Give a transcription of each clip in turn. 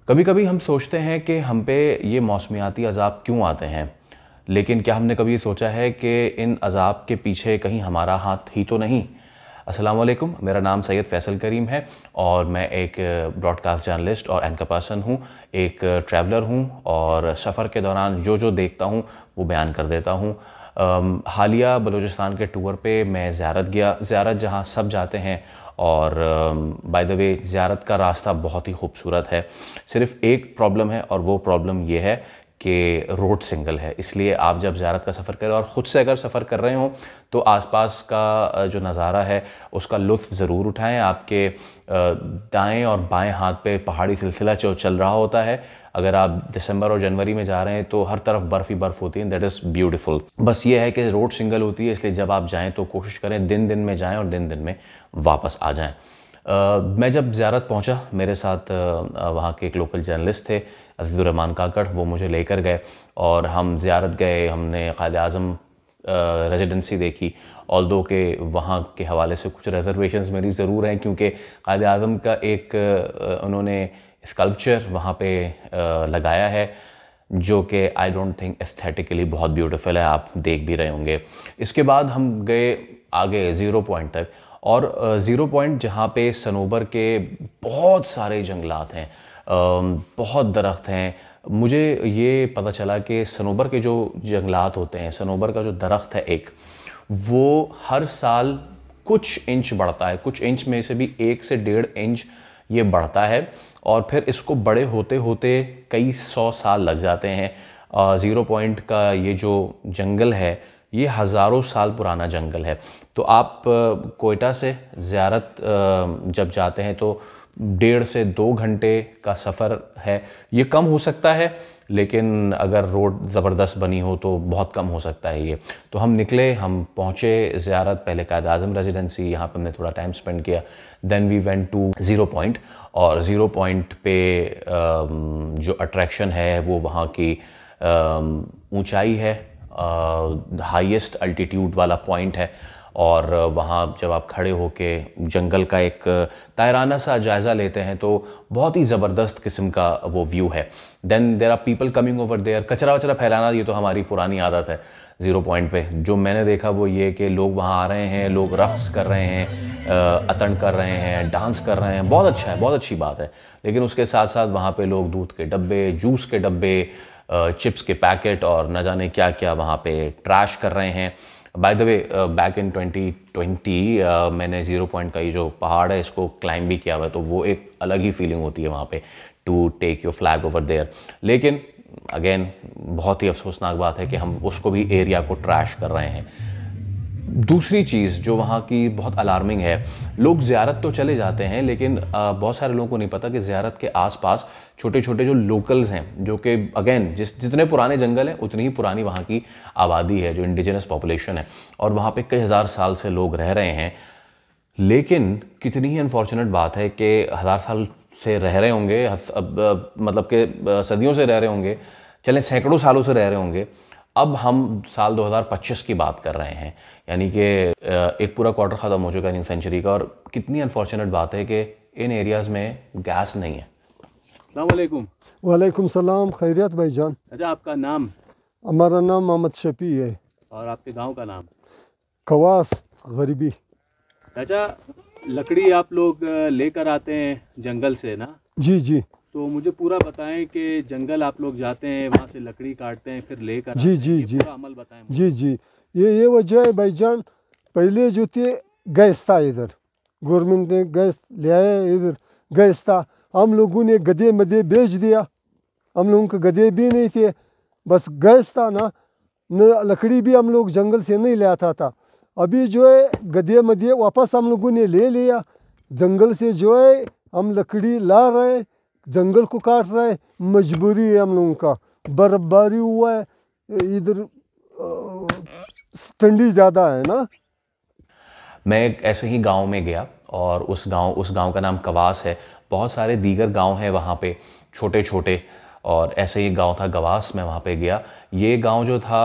कभी कभी हम सोचते हैं कि हम पे ये मौसमियाती अज़ाब क्यों आते हैं, लेकिन क्या हमने कभी सोचा है कि इन अज़ाब के पीछे कहीं हमारा हाथ ही तो नहीं। अस्सलाम वालेकुम, मेरा नाम सैयद फैसल करीम है और मैं एक ब्रॉडकास्ट जर्नलिस्ट और एंकर पर्सन हूँ, एक ट्रैवलर हूँ और सफ़र के दौरान जो जो देखता हूँ वो बयान कर देता हूँ। हालिया बलूचिस्तान के टूर पे मैं ज़ियारत गया, ज़ियारत जहाँ सब जाते हैं, और बाय द वे ज़ियारत का रास्ता बहुत ही खूबसूरत है। सिर्फ़ एक प्रॉब्लम है और वो प्रॉब्लम ये है कि रोड सिंगल है, इसलिए आप जब ज़ियारत का सफ़र करें और ख़ुद से अगर सफ़र कर रहे हों तो आसपास का जो नज़ारा है उसका लुत्फ़ ज़रूर उठाएं। आपके दाएं और बाएं हाथ पे पहाड़ी सिलसिला जो चल रहा होता है। अगर आप दिसंबर और जनवरी में जा रहे हैं तो हर तरफ बर्फ़ ही बर्फ़ होती है, दैट इज़ ब्यूटीफुल। बस ये है कि रोड सिंगल होती है, इसलिए जब आप जाएँ तो कोशिश करें दिन दिन में जाएँ और दिन दिन में वापस आ जाएँ। मैं जब ज़ियारत पहुंचा, मेरे साथ वहाँ के एक लोकल जर्नलिस्ट थे अज़ीज़ुर्रहमान काकड़, वो मुझे लेकर गए और हम ज़ियारत गए। हमने क़ायद-ए-आज़म रेजिडेंसी देखी, ऑल्दो के वहाँ के हवाले से कुछ रिजर्वेशंस मेरी ज़रूर हैं, क्योंकि क़ायद-ए-आज़म का एक उन्होंने स्कल्पचर वहाँ पे लगाया है जो कि आई डोंट थिंक एस्थेटिकली बहुत ब्यूटीफुल है, आप देख भी रहे होंगे। इसके बाद हम गए आगे ज़ीरो पॉइंट तक, और ज़ीरो पॉइंट जहाँ पे सनोबर के बहुत सारे जंगलात हैं, बहुत दरख्त हैं। मुझे ये पता चला कि सनोबर के जो जंगलात होते हैं, सनोबर का जो दरख्त है एक, वो हर साल कुछ इंच बढ़ता है, कुछ इंच में से भी 1 से 1.5 इंच ये बढ़ता है, और फिर इसको बड़े होते होते कई 100 साल लग जाते हैं। ज़ीरो पॉइंट का ये जो जंगल है ये हज़ारों साल पुराना जंगल है। तो आप कोयटा से ज़ियारत जब जाते हैं तो 1.5 से 2 घंटे का सफ़र है। ये कम हो सकता है, लेकिन अगर रोड ज़बरदस्त बनी हो तो बहुत कम हो सकता है ये। तो हम निकले, हम पहुँचे ज़ियारत, पहले क़ायद-ए-आज़म रेजिडेंसी, यहाँ पर हमने थोड़ा टाइम स्पेंड किया। Then we went to zero point, और ज़ीरो पॉइंट पे जो अट्रैक्शन है वो वहाँ की ऊंचाई है, हाईएस्ट अल्टीट्यूड वाला पॉइंट है, और वहाँ जब आप खड़े होके जंगल का एक तायराना सा जायज़ा लेते हैं तो बहुत ही ज़बरदस्त किस्म का वो व्यू है। Then there are people coming over there. कचरा वचरा फैलाना ये तो हमारी पुरानी आदत है ज़ीरो पॉइंट पे। जो मैंने देखा वो ये कि लोग वहाँ आ रहे हैं, लोग रक़्स कर रहे हैं, अतन कर रहे हैं, डांस कर रहे हैं, बहुत अच्छा है, बहुत अच्छी बात है। लेकिन उसके साथ साथ वहाँ पे लोग दूध के डब्बे, जूस के डब्बे, चिप्स के पैकेट और न जाने क्या क्या वहाँ पे ट्रैश कर रहे हैं। By the way, back in 2020 मैंने ज़ीरो पॉइंट का ये जो पहाड़ है इसको क्लाइंब भी किया हुआ है, तो वो एक अलग ही फीलिंग होती है वहाँ पे, to take your flag over there. लेकिन अगेन बहुत ही अफसोसनाक बात है कि हम उसको भी एरिया को ट्रैश कर रहे हैं। दूसरी चीज़ जो वहाँ की बहुत अलार्मिंग है, लोग ज़ियारत तो चले जाते हैं, लेकिन बहुत सारे लोगों को नहीं पता कि ज़ियारत के आसपास छोटे छोटे जो लोकल्स हैं, जो कि अगेन जितने पुराने जंगल हैं उतनी ही पुरानी वहाँ की आबादी है, जो इंडिजिनस पॉपुलेशन है, और वहाँ पे कई हज़ार साल से लोग रह रहे हैं। लेकिन कितनी ही अनफॉर्चुनेट बात है कि 1000 साल से रह रहे होंगे, मतलब कि सदियों से रह रहे होंगे, चलें सैकड़ों सालों से रह रहे होंगे, अब हम साल 2025 की बात कर रहे हैं, यानी कि एक पूरा क्वार्टर ख़त्म हो चुका है न्यू सेंचुरी का। और कितनी अनफॉर्चुनेट बात है कि इन एरियाज़ में गैस नहीं है। अस्सलाम वालेकुम। वालेकुम सलाम, खैरियत भाईजान। अच्छा, आपका नाम? हमारा नाम मोहम्मद शफी है। और आपके गांव का नाम? कवास गरीबी। अच्छा, लकड़ी आप लोग लेकर आते हैं जंगल से ना? जी जी। तो मुझे पूरा बताएं कि जंगल आप लोग जाते हैं, वहाँ से लकड़ी काटते हैं, फिर लेकर जी आते जी हैं, ये जी पूरा अमल बताएं मुझे। जी जी। ये वजह है भाईजान, पहले जो थे गैस था इधर, गवर्नमेंट ने गैस ले आया, इधर गैस था, हम लोगों ने गधे मधे बेच दिया, हम लोगों के गधे भी नहीं थे, बस गैस था ना, न लकड़ी भी हम लोग जंगल से नहीं ले आता था। अभी जो है गधे मधे वापस हम लोगों ने ले लिया, जंगल से जो है हम लकड़ी ला रहे, जंगल को काट रहे, मजबूरी है हम लोगों का, बर्फबारी हुआ है इधर, ठंडी ज़्यादा है ना। मैं एक ऐसे ही गांव में गया, और उस गांव का नाम कवास है। बहुत सारे दीगर गांव हैं वहाँ पे छोटे छोटे, और ऐसे ही गांव था गवास, मैं वहाँ पे गया। ये गांव जो था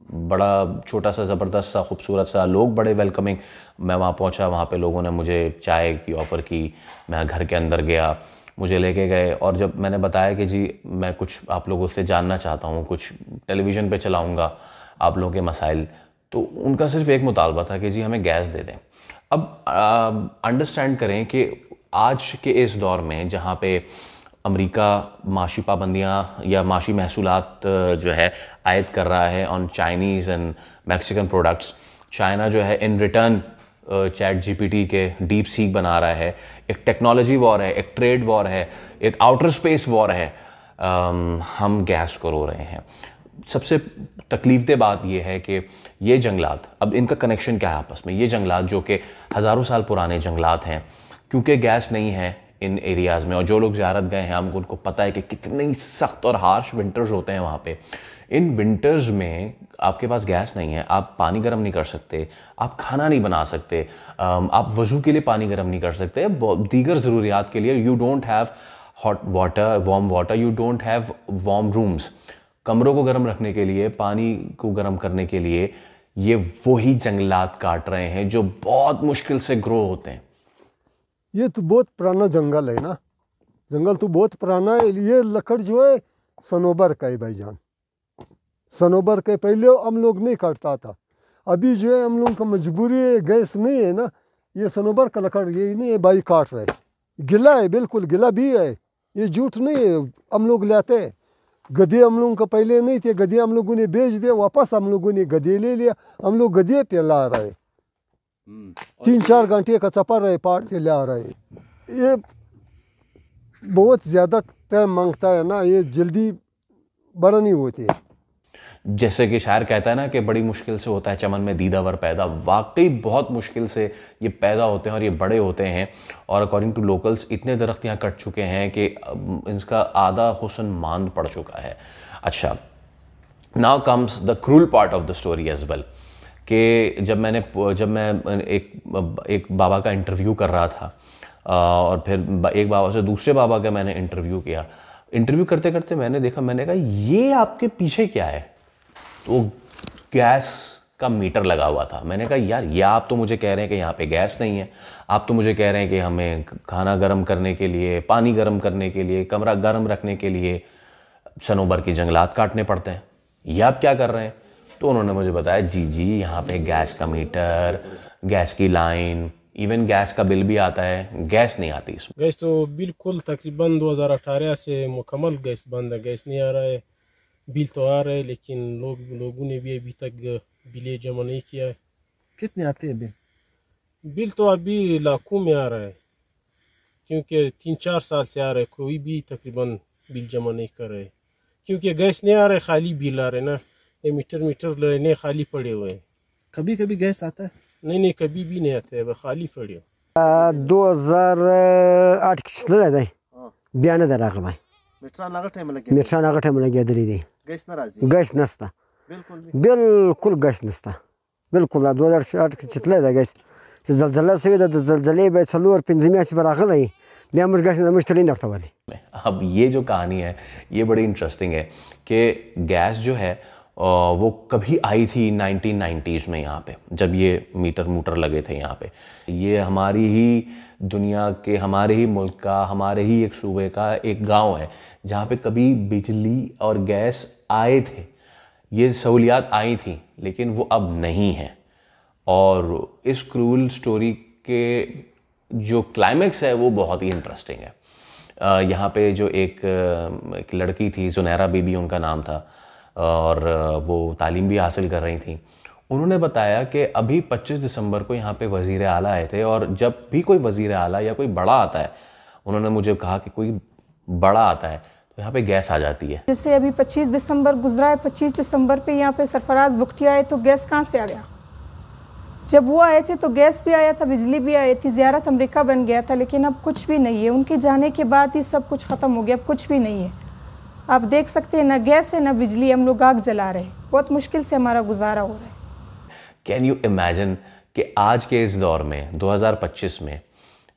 बड़ा छोटा सा, ज़बरदस्त सा, खूबसूरत सा, लोग बड़े वेलकमिंग। मैं वहाँ पहुँचा, वहाँ पे लोगों ने मुझे चाय की ऑफ़र की, मैं घर के अंदर गया, मुझे लेके गए और जब मैंने बताया कि जी मैं कुछ आप लोगों से जानना चाहता हूँ, कुछ टेलीविज़न पे चलाऊँगा आप लोगों के मसाइल, तो उनका सिर्फ एक मुतालबा था कि जी हमें गैस दे दें। अब अंडरस्टैंड करें कि आज के इस दौर में जहाँ पे अमेरिका माशी पाबंदियाँ या माशी महसूलात जो है आयद कर रहा है on Chinese and Mexican products, China जो है इन रिटर्न चैट जीपीटी के डीप सीक बना रहा है, एक टेक्नोलॉजी वॉर है, एक ट्रेड वॉर है, एक आउटर स्पेस वॉर है, हम गैस को रो रहे हैं। सबसे तकलीफदेह बात यह है कि ये जंगलात, अब इनका कनेक्शन क्या है आपस में, ये जंगलात जो कि हज़ारों साल पुराने जंगलात हैं, क्योंकि गैस नहीं है इन एरियाज़ में और जो लोग ज़ियारत गए हैं हमको उनको पता है कि कितनी सख्त और हार्श विंटर्स होते हैं वहाँ पे। इन विंटर्स में आपके पास गैस नहीं है, आप पानी गर्म नहीं कर सकते, आप खाना नहीं बना सकते, आप वज़ू के लिए पानी गर्म नहीं कर सकते, दीगर ज़रूरियात के लिए you don't have hot water, warm water, you don't have warm rooms. कमरों को गर्म रखने के लिए, पानी को गर्म करने के लिए ये वही जंगलात काट रहे हैं जो बहुत मुश्किल से ग्रो होते हैं। ये तो बहुत पुराना जंगल है ना, जंगल तो बहुत पुराना है। ये लकड़ जो है सनोबर का है भाईजान, सनोबर के पहले हम लोग नहीं काटता था। अभी जो है हम लोग का मजबूरी है, गैस नहीं है ना, ये सनोबर का लकड़ ये नहीं है भाई काट रहे, गिला है, बिल्कुल गिला भी है, ये झूठ नहीं है। हम लोग लाते हैं गधे, हम लोगों का पहले नहीं थे गधे, हम लोगों ने बेच दिया, वापस हम लोगों ने गधे ले लिया, हम लोग गधे पे ला रहे, 3-4 घंटे का सफ़र है, पहाड़ से ला रहे। ये बहुत ज़्यादा टाइम मांगता है ना, ये जल्दी बड़ा नहीं होती है। जैसे कि शायर कहता है ना कि बड़ी मुश्किल से होता है चमन में दीदावर पैदा, वाकई बहुत मुश्किल से ये पैदा होते हैं और ये बड़े होते हैं। और अकॉर्डिंग टू लोकल्स इतने दरख्त यहाँ कट चुके हैं कि इसका आधा हुस्न मांद पड़ चुका है। अच्छा, now comes the cruel part of the story as well, कि जब मैं एक बाबा का इंटरव्यू कर रहा था और फिर एक बाबा से दूसरे बाबा का मैंने इंटरव्यू किया, इंटरव्यू करते करते मैंने देखा, मैंने कहा ये आपके पीछे क्या है, तो गैस का मीटर लगा हुआ था। मैंने कहा यार ये आप तो मुझे कह रहे हैं कि यहाँ पे गैस नहीं है, आप तो मुझे कह रहे हैं कि हमें खाना गर्म करने के लिए, पानी गर्म करने के लिए, कमरा गर्म रखने के लिए सनोबर की जंगलात काटने पड़ते हैं, ये आप क्या कर रहे हैं? तो उन्होंने मुझे बताया जी यहाँ पे गैस का मीटर, गैस की लाइन, इवन गैस का बिल भी आता है, गैस नहीं आती इसमें। गैस तो बिल्कुल तकरीबन 2018 से मुकम्मल गैस बंद है, गैस नहीं आ रहा है। बिल तो आ रहा है लेकिन लोगों ने भी अभी तक बिल जमा नहीं किया है। कितने आते हैं बिल? बिल तो अभी लाखों में आ रहा है, क्योंकि 3-4 साल से आ रहा है, कोई भी तकरीबन बिल जमा नहीं कर रहे, क्योंकि गैस नहीं आ रहा है, खाली बिल आ रहा है ना, ये मीटर लेने खाली पड़े हुए हैं। कभी कभी गैस आता है? नहीं कभी भी नहीं आते हैं, खाली पड़े हो। 2008 किसले जाए बियाने दरा का भाई मिट्रानागा टाइम लगे दरी दी गैस नाराजी गैस नस्ता बिल्कुल गैस नस्ता बिल्कुल 2008 किसले जाए गैस जलजला से जलजले बे सलूर पिंजमिया से बराखल है मैं मुझ गैस मुश्तरी नफ्ता वाली। अब ये जो कहानी है ये बड़ी इंटरेस्टिंग है कि गैस जो है वो कभी आई थी 1990s में यहाँ पे, जब ये मीटर लगे थे यहाँ पे। ये हमारी ही दुनिया के, हमारे ही मुल्क का, हमारे ही एक सूबे का एक गांव है जहाँ पे कभी बिजली और गैस आए थे, ये सहूलियात आई थी, लेकिन वो अब नहीं है। और इस क्रूल स्टोरी के जो क्लाइमेक्स है वो बहुत ही इंटरेस्टिंग है। यहाँ पे जो एक लड़की थी, जुनैरा बीबी उनका नाम था, और वो तालीम भी हासिल कर रही थी। उन्होंने बताया कि अभी 25 दिसंबर को यहाँ पे वज़ीर आला आए थे, और जब भी कोई वज़ीर आला या कोई बड़ा आता है, उन्होंने मुझे कहा कि कोई बड़ा आता है तो यहाँ पे गैस आ जाती है। जैसे अभी 25 दिसंबर गुजरा है, 25 दिसंबर पे यहाँ पे सरफराज भुगटिया आए तो गैस कहाँ से आ गया? जब वो आए थे तो गैस भी आया था, बिजली भी आई थी, ज़ियारत अमेरिका बन गया था, लेकिन अब कुछ भी नहीं है। उनके जाने के बाद ही सब कुछ ख़त्म हो गया, अब कुछ भी नहीं है। आप देख सकते हैं ना गैस है ना बिजली, हम लोग आग जला रहे हैं, बहुत मुश्किल से हमारा गुजारा हो रहा है। कैन यू इमेजिन कि आज के इस दौर में 2025 में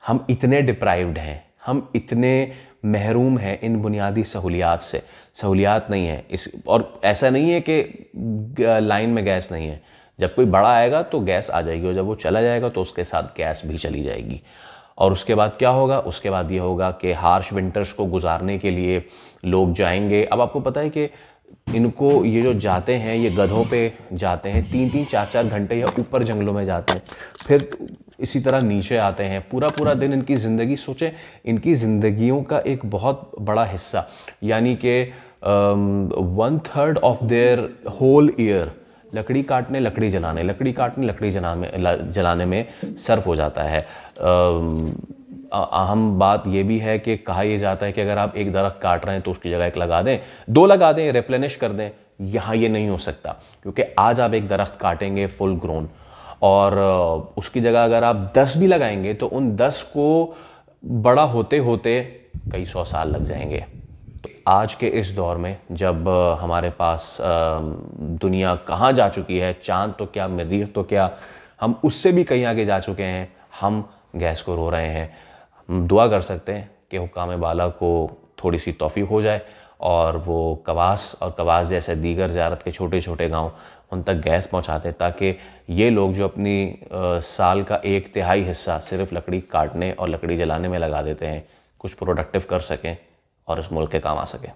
हम इतने डिप्राइव्ड हैं, हम इतने महरूम हैं इन बुनियादी सहूलियात से। सहूलियात नहीं है इस, और ऐसा नहीं है कि लाइन में गैस नहीं है, जब कोई बड़ा आएगा तो गैस आ जाएगी, और जब वो चला जाएगा तो उसके साथ गैस भी चली जाएगी। और उसके बाद क्या होगा? उसके बाद ये होगा कि हार्श विंटर्स को गुजारने के लिए लोग जाएंगे। अब आपको पता है कि इनको ये जो जाते हैं, ये गधों पे जाते हैं, 3-3 4-4 घंटे या ऊपर जंगलों में जाते हैं, फिर इसी तरह नीचे आते हैं। पूरा पूरा दिन इनकी ज़िंदगी, सोचें इनकी ज़िंदगियों का एक बहुत बड़ा हिस्सा, यानी कि 1/3 ऑफ देयर होल ईयर लकड़ी काटने, लकड़ी जलाने, लकड़ी काटने, लकड़ी जलाने में सर्फ हो जाता है। अहम बात ये भी है कि कहा यह जाता है कि अगर आप एक दरख्त काट रहे हैं तो उसकी जगह एक लगा दें, 2 लगा दें, रिप्लेनिश कर दें। यहाँ ये नहीं हो सकता, क्योंकि आज आप एक दरख्त काटेंगे फुल ग्रोन, और उसकी जगह अगर आप 10 भी लगाएंगे तो उन 10 को बड़ा होते होते कई 100 साल लग जाएंगे। तो आज के इस दौर में जब हमारे पास दुनिया कहाँ जा चुकी है, चांद तो क्या, मरीख तो क्या, हम उससे भी कहीं आगे जा चुके हैं, हम गैस को रो रहे हैं। हम दुआ कर सकते हैं कि हुक्काम बाला को थोड़ी सी तौफीक हो जाए और वो कवास और कवास जैसे दीगर ज़ियारत के छोटे छोटे गांव, उन तक गैस पहुंचा दें, ताकि ये लोग जो अपनी साल का 1/3 हिस्सा सिर्फ लकड़ी काटने और लकड़ी जलाने में लगा देते हैं, कुछ प्रोडक्टिव कर सकें और इस मुल्क के काम आ सकें।